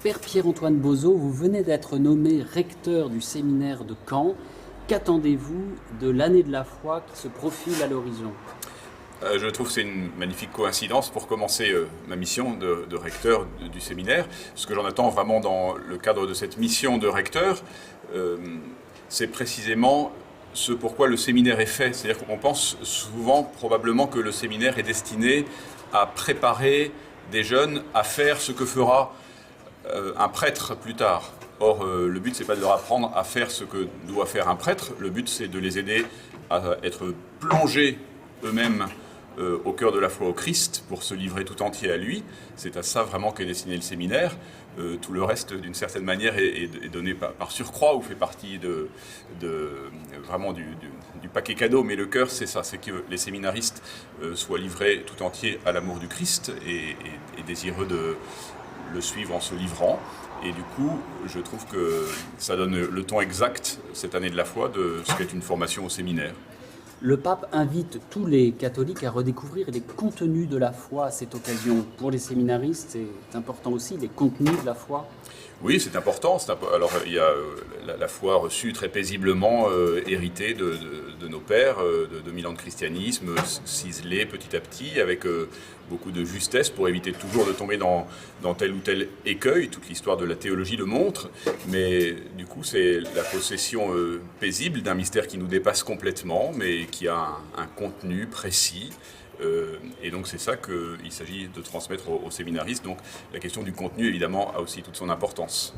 Père Pierre-Antoine Bozo, vous venez d'être nommé recteur du séminaire de Caen. Qu'attendez-vous de l'année de la foi qui se profile à l'horizon ? Je trouve que c'est une magnifique coïncidence pour commencer ma mission de recteur du séminaire. Ce que j'en attends vraiment dans le cadre de cette mission de recteur, c'est précisément ce pourquoi le séminaire est fait. C'est-à-dire qu'on pense souvent probablement que le séminaire est destiné à préparer des jeunes à faire ce que fera un prêtre plus tard. Or, le but, c'est pas de leur apprendre à faire ce que doit faire un prêtre. Le but, c'est de les aider à être plongés eux-mêmes au cœur de la foi au Christ pour se livrer tout entier à lui. C'est à ça vraiment qu'est destiné le séminaire. Tout le reste, d'une certaine manière, est donné par surcroît ou fait partie vraiment du paquet cadeau. Mais le cœur, c'est ça, c'est que les séminaristes soient livrés tout entiers à l'amour du Christ et désireux de le suivre en se livrant. Et du coup, je trouve que ça donne le ton exact, cette année de la foi, de ce qu'est une formation au séminaire. Le pape invite tous les catholiques à redécouvrir les contenus de la foi à cette occasion. Pour les séminaristes, c'est important aussi, les contenus de la foi. Oui, c'est important. Alors, il y a la foi reçue très paisiblement, héritée de nos pères, de 2000 ans de christianisme, ciselée petit à petit, avec beaucoup de justesse pour éviter toujours de tomber dans tel ou tel écueil. Toute l'histoire de la théologie le montre. Mais du coup, c'est la possession paisible d'un mystère qui nous dépasse complètement, mais qui a un contenu précis. Et donc c'est ça qu'il s'agit de transmettre aux séminaristes. Donc la question du contenu, évidemment, a aussi toute son importance.